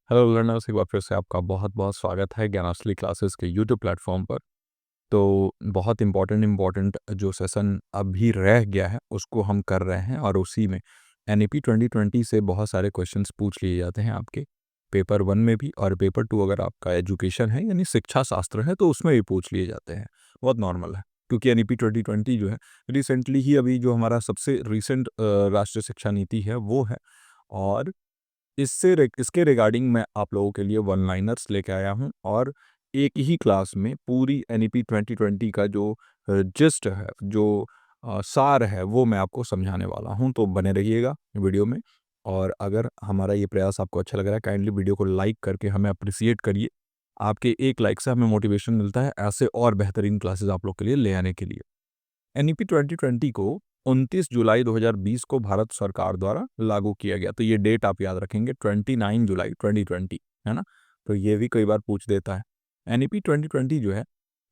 Hello learners, एक बार फिर से आपका बहुत बहुत स्वागत है ज्ञानाश्री क्लासेस के यूट्यूब प्लेटफॉर्म पर। तो बहुत इम्पोर्टेंट जो सेशन अभी रह गया है उसको हम कर रहे हैं और उसी में एनईपी 2020 से बहुत सारे क्वेश्चंस पूछ लिए जाते हैं आपके पेपर 1 में भी, और पेपर 2 अगर आपका एजुकेशन है यानी शिक्षा शास्त्र है तो उसमें भी पूछ लिए जाते हैं। बहुत नॉर्मल है, क्योंकि एनईपी 2020 जो है रिसेंटली ही अभी जो हमारा सबसे रिसेंट राष्ट्रीय शिक्षा नीति है वो है। और इसके रिगार्डिंग मैं आप लोगों के लिए वन लाइनर्स लेके आया हूँ, और एक ही क्लास में पूरी एनईपी 2020 का जो जिस्ट है, जो सार है, वो मैं आपको समझाने वाला हूँ। तो बने रहिएगा वीडियो में। और अगर हमारा ये प्रयास आपको अच्छा लग रहा है, काइंडली वीडियो को लाइक करके हमें अप्रिसिएट करिए। आपके एक लाइक से हमें मोटिवेशन मिलता है ऐसे और बेहतरीन क्लासेस आप लोग के लिए ले आने के लिए। एनईपी 2020 को 29 जुलाई 2020 को भारत सरकार द्वारा लागू किया गया। तो ये डेट आप याद रखेंगे, 29 जुलाई 2020, है ना। तो ये भी कई बार पूछ देता है। एनईपी 2020 जो है,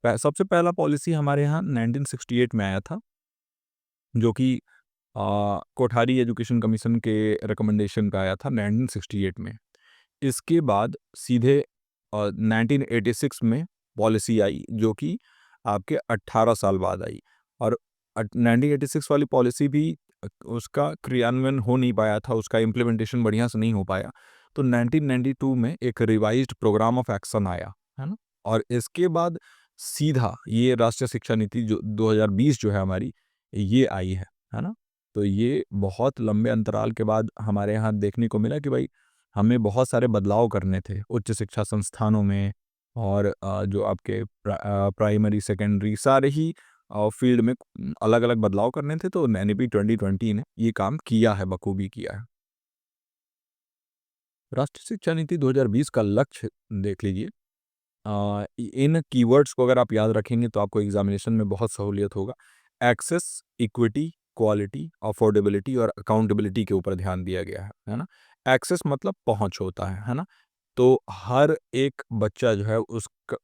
सबसे पहला पॉलिसी हमारे यहाँ 1968 में आया था, जो कि कोठारी एजुकेशन कमीशन के रिकमेंडेशन पे आया था 1968 में। इसके बाद सीधे 1986 में पॉलिसी आई, जो कि आपके 18 साल बाद आई। और 1986 वाली पॉलिसी भी उसका क्रियान्वयन हो नहीं पाया था, उसका इम्प्लीमेंटेशन बढ़िया से नहीं हो पाया। तो 1992 में एक रिवाइज्ड प्रोग्राम ऑफ एक्शन आया, है ना। और इसके बाद सीधा ये राष्ट्रीय शिक्षा नीति जो 2020 जो है हमारी, ये आई है ना। तो ये बहुत लंबे अंतराल के बाद हमारे यहाँ देखने को मिला कि भाई हमें बहुत सारे बदलाव करने थे उच्च शिक्षा संस्थानों में, और जो आपके प्राइमरी सेकेंडरी सारे ही फील्ड में अलग अलग बदलाव करने थे। तो एनईपी 2020 ने ये काम किया है, बखूबी किया है। राष्ट्रीय शिक्षा नीति 2020 का लक्ष्य देख लीजिए। इन कीवर्ड्स को अगर आप याद रखेंगे तो आपको एग्जामिनेशन में बहुत सहूलियत होगा। एक्सेस, इक्विटी, क्वालिटी, अफोर्डेबिलिटी और अकाउंटेबिलिटी के ऊपर ध्यान दिया गया है ना। एक्सेस मतलब पहुंच होता है ना। तो हर एक बच्चा जो है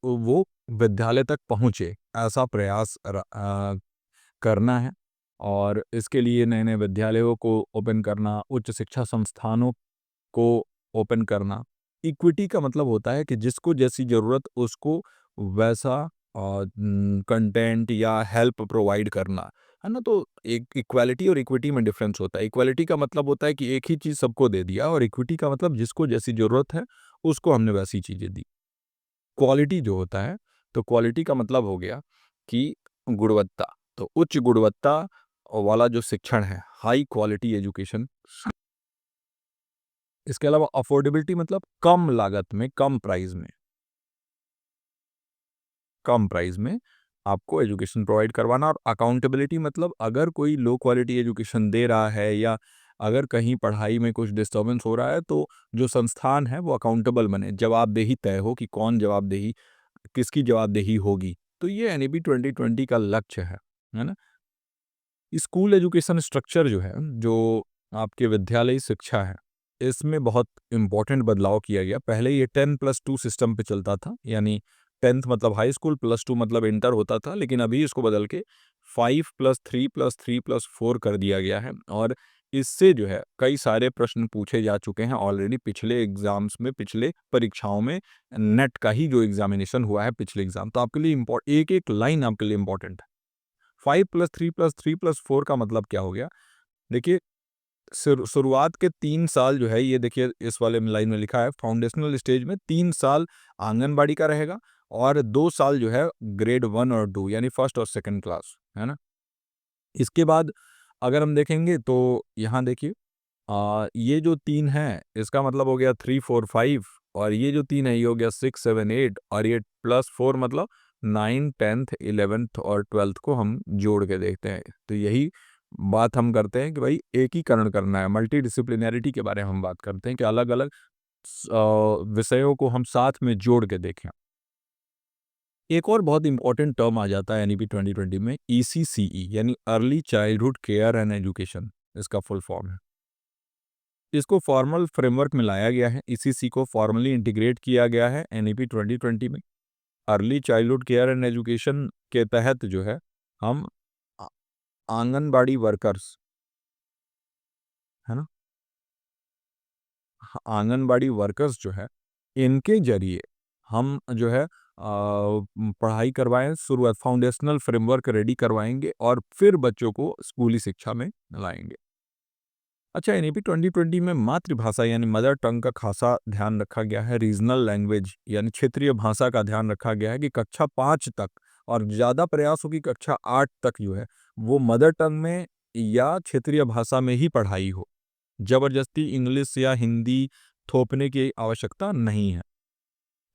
वो विद्यालय तक पहुंचे, ऐसा प्रयास करना है। और इसके लिए नए नए विद्यालयों को ओपन करना, उच्च शिक्षा संस्थानों को ओपन करना। इक्विटी का मतलब होता है कि जिसको जैसी ज़रूरत उसको वैसा कंटेंट या हेल्प प्रोवाइड करना, है ना। तो एक इक्वालिटी और इक्विटी में डिफरेंस होता है। इक्वालिटी का मतलब होता है कि एक ही चीज़ सबको दे दिया, और इक्विटी का मतलब जिसको जैसी ज़रूरत है उसको हमने वैसी चीज़ें दी। क्वालिटी जो होता है, तो क्वालिटी का मतलब हो गया कि गुणवत्ता। तो उच्च गुणवत्ता वाला जो शिक्षण है, हाई क्वालिटी एजुकेशन। इसके अलावा अफोर्डेबिलिटी मतलब कम लागत में, कम प्राइस में आपको एजुकेशन प्रोवाइड करवाना। और अकाउंटेबिलिटी मतलब अगर कोई लो क्वालिटी एजुकेशन दे रहा है या अगर कहीं पढ़ाई में कुछ डिस्टर्बेंस हो रहा है, तो जो संस्थान है वो अकाउंटेबल बने, जवाबदेही तय हो कि कौन जवाबदेही, किसकी जवाबदेही होगी। तो ये एनईपी 2020 का लक्ष्य है ना। स्कूल एजुकेशन स्ट्रक्चर जो है, जो आपके विद्यालयी शिक्षा है, इसमें बहुत इम्पोर्टेंट बदलाव किया गया। पहले ये 10+2 सिस्टम पे चलता था, यानी 10th मतलब हाई स्कूल, +2 मतलब इंटर होता था। लेकिन अभी इसको बदल के 5+3+3+4 कर दिया गया है। और इससे जो है कई सारे प्रश्न पूछे जा चुके हैं ऑलरेडी पिछले एग्जाम्स में, पिछले परीक्षाओं में। नेट का ही जो एग्जामिनेशन हुआ है पिछले एग्जाम, तो आपके लिए एक एक लाइन आपके लिए इंपॉर्टेंट है। 5+3+3+4 का मतलब क्या हो गया? देखिए, शुरुआत के 3 साल जो है, ये देखिए इस वाले लाइन में लिखा है, फाउंडेशनल स्टेज में 3 साल आंगनबाड़ी का रहेगा, और 2 साल जो है ग्रेड 1 और 2 यानी फर्स्ट और सेकंड क्लास, है ना। इसके बाद अगर हम देखेंगे तो यहाँ देखिए, ये जो 3 है इसका मतलब हो गया 3, 4, 5, और ये जो 3 है ये हो गया 6, 7, 8, और ये +4 मतलब 9, 10th, 11th और 12th को हम जोड़ के देखते हैं। तो यही बात हम करते हैं कि भाई एकीकरण करना है, मल्टी डिसिप्लिनैरिटी के बारे में हम बात करते हैं कि अलग अलग विषयों को हम साथ में जोड़ के देखें। एक और बहुत इंपॉर्टेंट टर्म आ जाता है एनईपी 2020 में, ईसीसीई यानी early childhood care and education, इसका फुल फॉर्म है। इसको फॉर्मल फ्रेमवर्क में लाया गया है, ईसीसी को फॉर्मली इंटीग्रेट किया गया है एनईपी 2020 में। Early childhood care and education के तहत जो है हम आ- आंगनबाड़ी वर्कर्स, है ना, आंगनबाड़ी वर्कर्स जो है इनके ज़रिए हम जो है पढ़ाई करवाएँ, शुरुआत फाउंडेशनल फ्रेमवर्क रेडी करवाएँगे और फिर बच्चों को स्कूली शिक्षा में लाएँगे। अच्छा, एनईपी 2020 में मातृभाषा यानी मदर टंग का खासा ध्यान रखा गया है। रीजनल लैंग्वेज यानी क्षेत्रीय भाषा का ध्यान रखा गया है कि कक्षा 5 तक और ज़्यादा प्रयास हो कि कक्षा 8 तक जो है वो मदर टंग में या क्षेत्रीय भाषा में ही पढ़ाई हो। ज़बरदस्ती इंग्लिश या हिंदी थोपने की आवश्यकता नहीं है।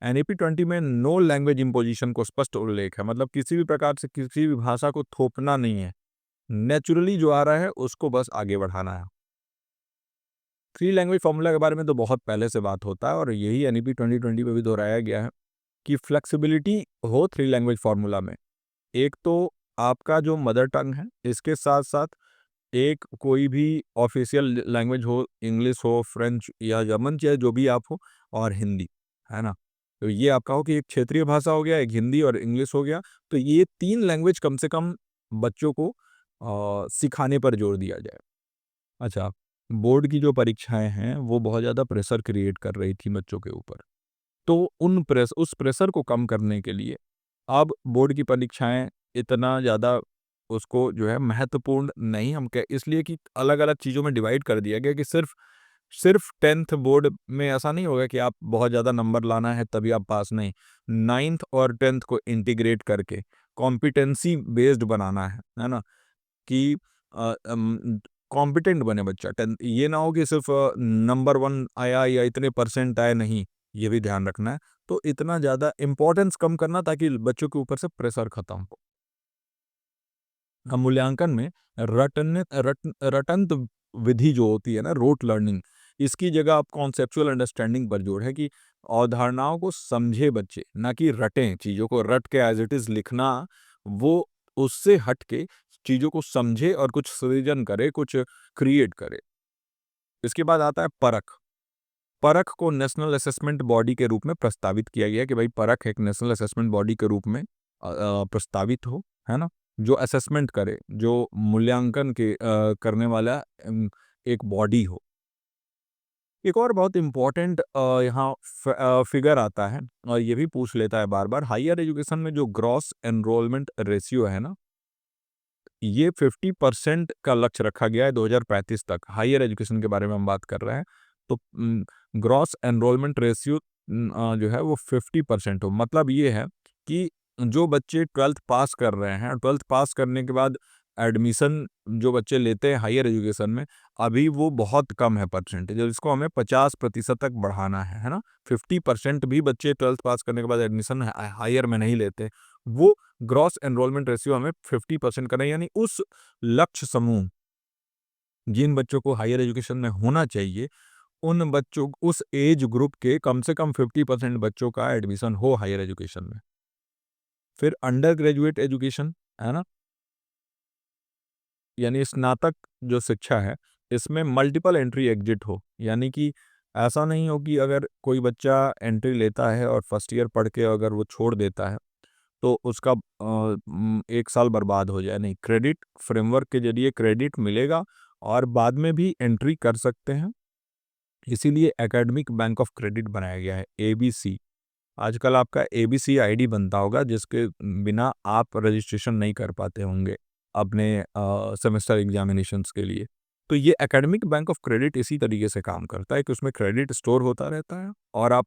एनईपी 20 में नो लैंग्वेज इम्पोजिशन को स्पष्ट उल्लेख है, मतलब किसी भी प्रकार से किसी भी भाषा को थोपना नहीं है। नेचुरली जो आ रहा है उसको बस आगे बढ़ाना है। थ्री लैंग्वेज फॉर्मूला के बारे में तो बहुत पहले से बात होता है और यही एनईपी 2020 में भी दोहराया गया है कि फ्लेक्सिबिलिटी हो थ्री लैंग्वेज फॉर्मूला में। एक तो आपका जो मदर टंग है, इसके साथ साथ एक कोई भी ऑफिशियल लैंग्वेज हो, इंग्लिश हो, फ्रेंच या जर्मन, चाहे जो भी आप हो, और हिंदी, है ना? तो ये आपका हो कि एक क्षेत्रीय भाषा हो गया, एक हिंदी और इंग्लिश हो गया। तो ये 3 लैंग्वेज कम से कम बच्चों को सिखाने पर जोर दिया जाए। अच्छा, बोर्ड की जो परीक्षाएँ हैं, वो बहुत ज़्यादा प्रेशर क्रिएट कर रही थी बच्चों के ऊपर। तो उस प्रेशर को कम करने के लिए अब बोर्ड की परीक्षाएँ इतना ज़्यादा उसको जो है महत्वपूर्ण नहीं, हम कह इसलिए कि अलग-अलग चीज़ों में डिवाइड कर दिया गया कि सिर्फ़ सिर्फ़ 10th बोर्ड में ऐसा नहीं होगा कि आप बहुत ज़्यादा नंबर लाना है तभी आप पास, नहीं। 9th और 10th को इंटीग्रेट करके कॉम्पिटेंसी बेस्ड बनाना है ना? कि कॉम्पिटेंट बने बच्चा। 10 ये ना हो कि सिर्फ नंबर 1 आया या इतने परसेंट आए, नहीं, ये भी ध्यान रखना है। तो इतना ज़्यादा इम्पोर्टेंस कम करना ताकि बच्चों के ऊपर से प्रेशर खत्म हो। मूल्यांकन में रटंत विधि जो होती है ना, रोट लर्निंग, इसकी जगह आप कॉन्सेप्चुअल अंडरस्टैंडिंग पर जोर है कि अवधारणाओं को समझे बच्चे, ना कि रटें। चीज़ों को रट के एज इट इज़ लिखना, वो उससे हट के चीज़ों को समझे और कुछ सृजन करे, कुछ क्रिएट करे। इसके बाद आता है परख। परख को नेशनल असेसमेंट बॉडी के रूप में प्रस्तावित किया गया है कि भाई परख एक नेशनल असेसमेंट बॉडी के रूप में प्रस्तावित हो, है ना? जो असेसमेंट करे, जो मूल्यांकन करने वाला एक बॉडी हो। एक और बहुत इम्पोर्टेंट यहाँ फिगर आता है और ये भी पूछ लेता है बार-बार, हायर एजुकेशन में जो ग्रॉस एनरोलमेंट रेशियो है ना, ये 50% का लक्ष्य रखा गया है 2035 तक। हायर एजुकेशन के बारे में हम बात कर रहे हैं। तो ग्रॉस एनरोलमेंट रेशियो जो है वो 50% हो। मतलब ये है कि जो बच्चे 12th पास कर रहे हैं, 12th पास करने के बाद एडमिशन जो बच्चे लेते हैं हायर एजुकेशन में, अभी वो बहुत कम है परसेंटेज, और इसको हमें 50% तक बढ़ाना है ना? 50% भी बच्चे 12th पास करने के बाद एडमिशन हायर में नहीं लेते। वो ग्रॉस एनरोलमेंट रेशियो हमें 50% करना है, यानी उस लक्ष्य समूह, जिन बच्चों को हायर एजुकेशन में होना चाहिए, उन बच्चों, उस एज ग्रुप के कम से कम 50% बच्चों का एडमिशन हो हायर एजुकेशन में। फिर अंडर ग्रेजुएट एजुकेशन, है ना? यानी स्नातक जो शिक्षा है, इसमें मल्टीपल एंट्री एग्जिट हो, यानी कि ऐसा नहीं हो कि अगर कोई बच्चा एंट्री लेता है और फर्स्ट ईयर पढ़ के अगर वो छोड़ देता है तो उसका 1 साल बर्बाद हो जाए, नहीं। क्रेडिट फ्रेमवर्क के ज़रिए क्रेडिट मिलेगा और बाद में भी एंट्री कर सकते हैं। इसीलिए एकेडमिक बैंक ऑफ क्रेडिट बनाया गया है, एबीसी। आजकल आपका एबीसी आईडी बनता होगा, जिसके बिना आप रजिस्ट्रेशन नहीं कर पाते होंगे अपने सेमेस्टर एग्जामिनेशंस के लिए। तो ये एकेडमिक बैंक ऑफ क्रेडिट इसी तरीके से काम करता है कि उसमें क्रेडिट स्टोर होता रहता है और आप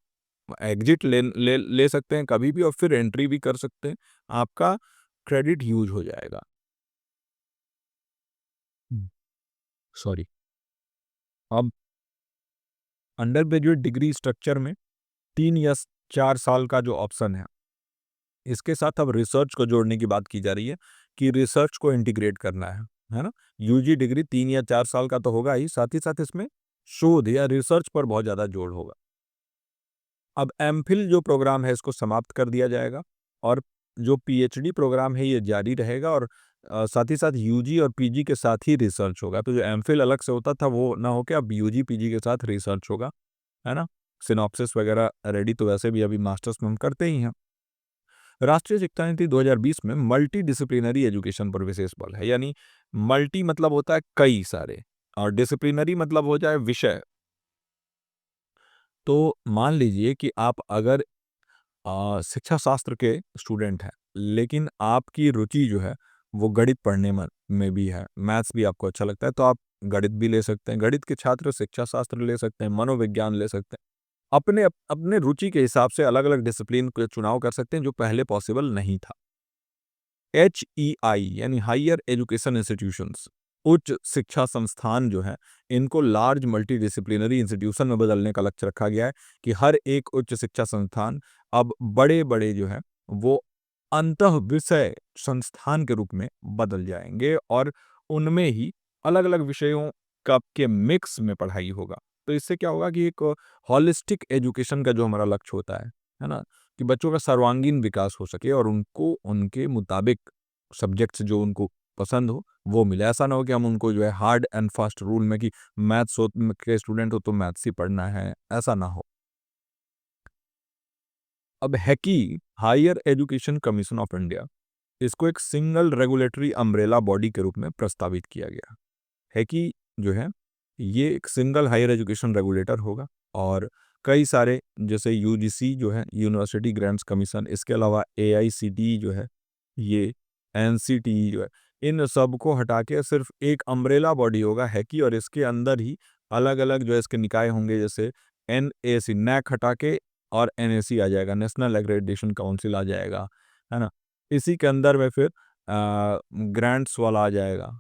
एग्जिट ले सकते हैं कभी भी और फिर एंट्री भी कर सकते हैं। आपका क्रेडिट यूज़ हो जाएगा। हुँ। सॉरी। अब अंडर ग्रेजुएट डिग्री स्ट्रक्चर में 3 या 4 साल का जो ऑप्शन है, इसके साथ अब रिसर्च को जोड़ने की बात की जा रही है कि रिसर्च को इंटीग्रेट करना है ना? यूजी डिग्री 3 या 4 साल का तो होगा ही, साथ ही साथ इसमें शोध या रिसर्च पर बहुत ज़्यादा जोर होगा। अब एमफिल जो प्रोग्राम है इसको समाप्त कर दिया जाएगा और जो पीएचडी प्रोग्राम है ये जारी रहेगा और साथ ही साथ यूजी और पीजी के साथ ही रिसर्च होगा। तो जो एमफिल अलग से होता था वो ना होके अब यूजी पीजी के साथ रिसर्च होगा, है ना? सिनॉप्सिस वगैरह रेडी तो वैसे भी अभी मास्टर्स में हम करते ही हैं। राष्ट्रीय शिक्षा नीति 2020 में मल्टी डिसिप्लिनरी एजुकेशन पर विशेष बल है, यानी मल्टी मतलब होता है कई सारे और डिसिप्लिनरी मतलब हो जाए विषय। तो मान लीजिए कि आप अगर शिक्षा शास्त्र के स्टूडेंट हैं, लेकिन आपकी रुचि जो है वो गणित पढ़ने में भी है, मैथ्स भी आपको अच्छा लगता है, तो आप गणित भी ले सकते हैं। गणित के छात्र शिक्षा शास्त्र ले सकते हैं, मनोविज्ञान ले सकते हैं। अपने रुचि के हिसाब से अलग-अलग डिसिप्लिन का चुनाव कर सकते हैं, जो पहले पॉसिबल नहीं था। HEI यानी हायर एजुकेशन इंस्टीट्यूशंस, उच्च शिक्षा संस्थान जो है, इनको लार्ज मल्टीडिसिप्लिनरी इंस्टीट्यूशन में बदलने का लक्ष्य रखा गया है कि हर एक उच्च शिक्षा संस्थान अब बड़े-बड़े जो है वो अंतः विषय संस्थान के रूप में बदल जाएंगे और उनमें ही अलग-अलग विषयों का के मिक्स में पढ़ाई होगा। तो इससे क्या होगा कि एक होलिस्टिक एजुकेशन का जो हमारा लक्ष्य होता है ना? कि बच्चों का सर्वांगीण विकास हो सके और उनको उनके मुताबिक सब्जेक्ट्स जो उनको पसंद हो वो मिले। ऐसा ना हो कि हम उनको जो है हार्ड एंड फास्ट रूल में कि मैथ्स हो के स्टूडेंट हो तो मैथ्स ही पढ़ना है, ऐसा ना हो। अब हैकी higher education commission of India, इसको एक सिंगल रेगुलेटरी अम्ब्रेला बॉडी के रूप में प्रस्तावित किया गया है कि जो है ये एक सिंगल हायर एजुकेशन रेगुलेटर होगा और कई सारे जैसे यूजीसी जो है यूनिवर्सिटी ग्रांट्स कमीशन, इसके अलावा एआईसीटीई जो है, ये एनसीटीई जो है, इन सब को हटा के सिर्फ एक अम्ब्रेला बॉडी होगा हैकी और इसके अंदर ही अलग अलग जो है इसके निकाय होंगे। जैसे एनएसी नैक हटा के और एनएसी आ जाएगा, नेशनल एक्रेडिटेशन काउंसिल आ जाएगा, है ना। इसी के अंदर में फिर ग्रांट्स वाला आ जाएगा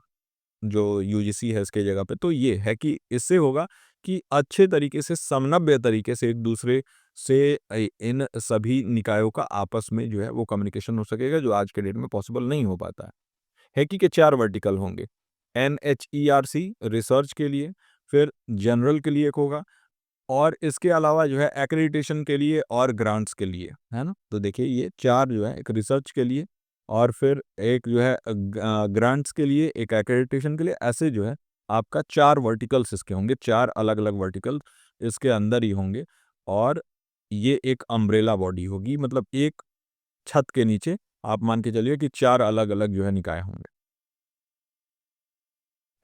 जो यूजीसी है इसके जगह पे। तो ये है कि इससे होगा कि अच्छे तरीके से समन्वय तरीके से एक दूसरे से इन सभी निकायों का आपस में जो है वो कम्युनिकेशन हो सकेगा, जो आज के डेट में पॉसिबल नहीं हो पाता है। हैकी के 4 वर्टिकल होंगे। एनएचईआरसी रिसर्च के लिए, फिर जनरल के लिए एक होगा और इसके अलावा जो है एक्रेडिटेशन के लिए और ग्रांट्स के लिए, है ना? तो देखिए ये 4 जो है, एक रिसर्च के लिए और फिर एक जो है ग्रांट्स के लिए, एक एक्रेडिटेशन के लिए, ऐसे जो है आपका 4 वर्टिकल्स इसके होंगे, 4 अलग-अलग वर्टिकल इसके अंदर ही होंगे और ये एक अम्ब्रेला बॉडी होगी, मतलब एक छत के नीचे आप मान के चलिए कि 4 अलग-अलग जो है निकाय होंगे।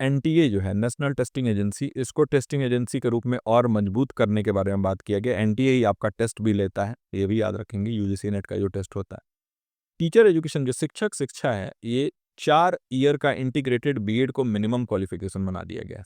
एनटीए जो है नेशनल टेस्टिंग एजेंसी, इसको टेस्टिंग एजेंसी के रूप में और मजबूत करने के बारे में बात किया गया। एनटीए ही आपका टेस्ट भी लेता है, ये भी याद रखेंगे, यूजीसी नेट का जो टेस्ट होता है। टीचर एजुकेशन जो शिक्षक शिक्षा है, ये 4 ईयर का इंटीग्रेटेड बीएड को मिनिमम क्वालिफिकेशन बना दिया गया है।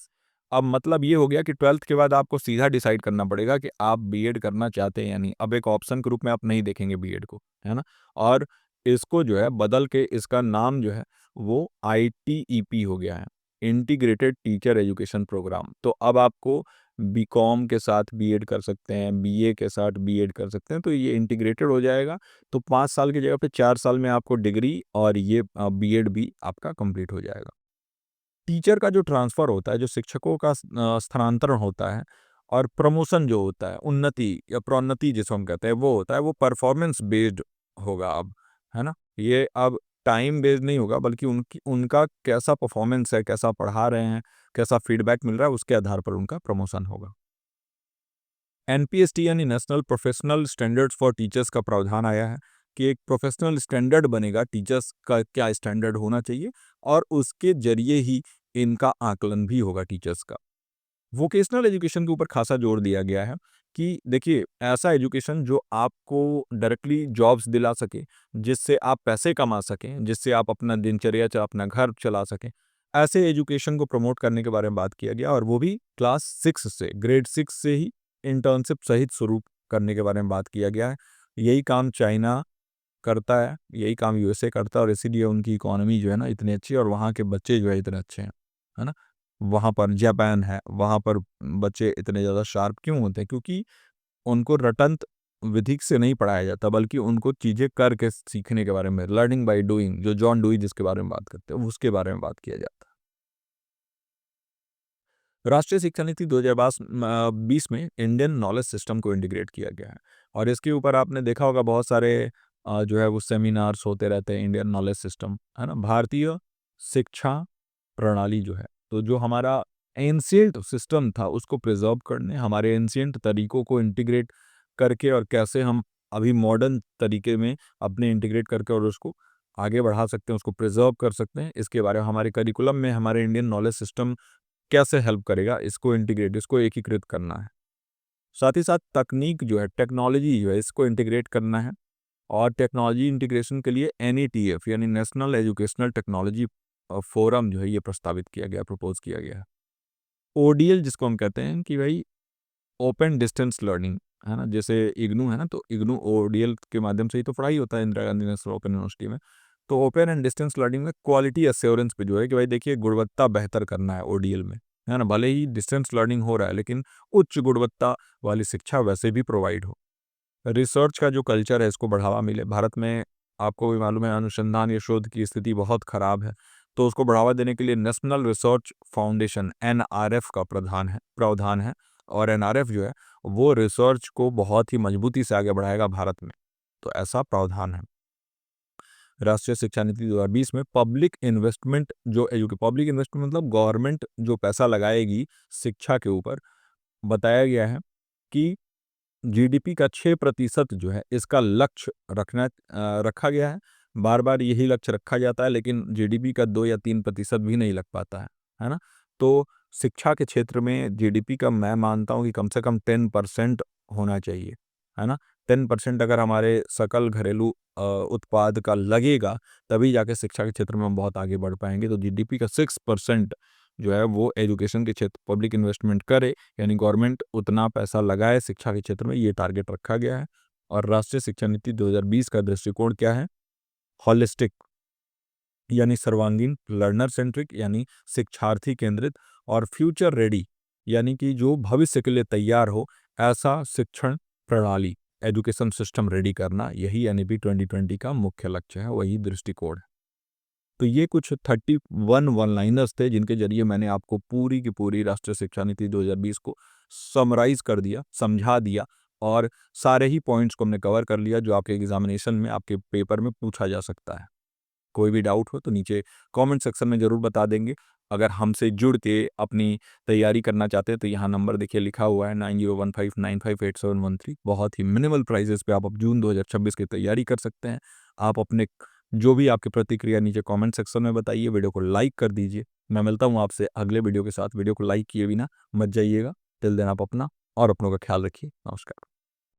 अब मतलब ये हो गया कि 12th के बाद आपको सीधा डिसाइड करना पड़ेगा कि आप बीएड करना चाहते हैं या नहीं। अब एक ऑप्शन के रूप में आप नहीं देखेंगे बीएड को, है ना? और इसको जो है बदल के इसका नाम जो है वो आईटीईपी हो गया है, इंटीग्रेटेड टीचर एजुकेशन प्रोग्राम। तो अब आपको बीकॉम के साथ बीएड कर सकते हैं, बीए के साथ बीएड कर सकते हैं, तो ये इंटीग्रेटेड हो जाएगा। तो 5 साल की जगह पे 4 साल में आपको डिग्री और ये बीएड भी आपका कंप्लीट हो जाएगा। टीचर का जो ट्रांसफ़र होता है, जो शिक्षकों का स्थानांतरण होता है और प्रमोशन जो होता है, उन्नति या प्रोन्नति जिसको हम कहते हैं, वो होता है, वो परफॉर्मेंस बेस्ड होगा अब, है ना? ये अब टाइम बेस्ड नहीं होगा बल्कि उनका कैसा परफॉर्मेंस है, कैसा पढ़ा रहे हैं, कैसा फीडबैक मिल रहा है, उसके आधार पर उनका प्रमोशन होगा। एनपीएसटी यानी national professional standards for teachers का प्रावधान आया है कि एक प्रोफेशनल स्टैंडर्ड बनेगा, टीचर्स का क्या स्टैंडर्ड होना चाहिए और उसके ज़रिए ही इनका आकलन भी होगा टीचर्स का। वोकेशनल एजुकेशन के ऊपर खासा जोर दिया गया है कि देखिए ऐसा एजुकेशन जो आपको डायरेक्टली जॉब्स दिला सके, जिससे आप पैसे कमा सकें, जिससे आप अपना दिनचर्या अपना घर चला सकें। ऐसे एजुकेशन को प्रमोट करने के बारे में बात किया गया और वो भी क्लास 6 से, ग्रेड 6 से ही इंटर्नशिप सहित शुरू करने के बारे में बात किया गया है। यही काम चाइना करता है, यही काम यूएसए करता है और इसीलिए उनकी इकोनॉमी जो है ना इतनी अच्छी है और वहाँ के बच्चे जो है इतने अच्छे हैं, है ना? वहाँ पर जापान है, वहाँ पर बच्चे इतने ज़्यादा शार्प क्यों होते हैं? क्योंकि उनको रटंत विधि से नहीं पढ़ाया जाता बल्कि उनको चीज़ें करके सीखने के बारे में, लर्निंग बाय डूइंग, जो जॉन डूई जिसके बारे में बात करते हैं, उसके बारे में बात किया जाता है। राष्ट्रीय शिक्षा नीति 2020 में इंडियन नॉलेज सिस्टम को इंटीग्रेट किया गया है और इसके ऊपर आपने देखा होगा बहुत सारे जो है वो सेमिनार्स होते रहते हैं। इंडियन नॉलेज सिस्टम, है ना? भारतीय शिक्षा प्रणाली जो है, तो जो हमारा एंशिएंट सिस्टम था उसको प्रिजर्व करने, हमारे एंशिएंट तरीकों को इंटीग्रेट करके और कैसे हम अभी मॉडर्न तरीके में अपने इंटीग्रेट करके और उसको आगे बढ़ा सकते हैं, उसको प्रिजर्व कर सकते हैं, इसके बारे में हमारे करिकुलम में हमारे इंडियन नॉलेज सिस्टम कैसे हेल्प करेगा, इसको इंटीग्रेट, इसको एकीकृत करना है। साथ ही साथ तकनीक जो है, टेक्नोलॉजी जो है, इसको इंटीग्रेट करना है। और टेक्नोलॉजी इंटीग्रेशन के लिए NETF यानी नेशनल एजुकेशनल टेक्नोलॉजी फोरम जो है ये प्रस्तावित किया गया, प्रपोज किया गया है। ODL जिसको हम कहते हैं कि भाई ओपन डिस्टेंस लर्निंग, है ना, जैसे इग्नू है ना, तो इग्नू ODL के माध्यम से ही तो पढ़ाई होता है Indira Gandhi national open university में। तो ओपन एंड डिस्टेंस लर्निंग में क्वालिटी एश्योरेंस पे जो है कि भाई देखिए गुणवत्ता बेहतर करना है ODL में, है ना, भले ही डिस्टेंस लर्निंग हो रहा है लेकिन उच्च गुणवत्ता वाली शिक्षा वैसे भी प्रोवाइड हो। रिसर्च का जो कल्चर है इसको बढ़ावा मिले। भारत में आपको भी मालूम है अनुसंधान या शोध की स्थिति बहुत खराब है, तो उसको बढ़ावा देने के लिए नेशनल रिसर्च फाउंडेशन NRF का प्रावधान है। और NRF जो है वो रिसर्च को बहुत ही मजबूती से आगे बढ़ाएगा भारत में, तो ऐसा प्रावधान है। राष्ट्रीय शिक्षा नीति 2020 में पब्लिक इन्वेस्टमेंट पब्लिक इन्वेस्टमेंट मतलब गवर्नमेंट जो पैसा लगाएगी शिक्षा के ऊपर, बताया गया है कि GDP का 6% जो है इसका लक्ष्य रखा गया है। बार बार यही लक्ष्य रखा जाता है लेकिन GDP का 2 या 3% भी नहीं लग पाता है ना। तो शिक्षा के क्षेत्र में GDP का मैं मानता हूँ कि कम से कम 10% होना चाहिए, है ना। 10% अगर हमारे सकल घरेलू उत्पाद का लगेगा तभी जाके शिक्षा के क्षेत्र में हम बहुत आगे बढ़ पाएंगे। तो GDP का 6% जो है वो एजुकेशन के क्षेत्र पब्लिक इन्वेस्टमेंट करे, यानी गवर्नमेंट उतना पैसा लगाए शिक्षा के क्षेत्र में, ये टारगेट रखा गया है। और राष्ट्रीय शिक्षा नीति 2020 का दृष्टिकोण क्या है? हॉलिस्टिक यानी सर्वांगीण, लर्नर सेंट्रिक यानी शिक्षार्थी केंद्रित, और फ्यूचर रेडी यानी कि जो भविष्य के लिए तैयार हो ऐसा शिक्षण प्रणाली, एजुकेशन सिस्टम रेडी करना, यही NEP 2020 का मुख्य लक्ष्य है, वही दृष्टिकोण है। तो ये कुछ 31 वन लाइनर्स थे जिनके जरिए मैंने आपको पूरी की पूरी राष्ट्रीय शिक्षा नीति 2020 को समराइज कर दिया, समझा दिया, और सारे ही पॉइंट्स को हमने कवर कर लिया जो आपके एग्जामिनेशन में, आपके पेपर में पूछा जा सकता है। कोई भी डाउट हो तो नीचे कमेंट सेक्शन में ज़रूर बता देंगे। अगर हमसे जुड़ के अपनी तैयारी करना चाहते हैं तो यहाँ नंबर देखिए लिखा हुआ है 9015958713। बहुत ही मिनिमल प्राइजेस पे आप अब जून 2026 की तैयारी कर सकते हैं। आप अपने जो भी आपकी प्रतिक्रिया नीचे कमेंट सेक्शन में बताइए, वीडियो को लाइक कर दीजिए। मैं मिलता हूँ आपसे अगले वीडियो के साथ। वीडियो को लाइक किए बिना मत जाइएगा। टिल देन आप अपना और अपनों का ख्याल रखिए। नमस्कार।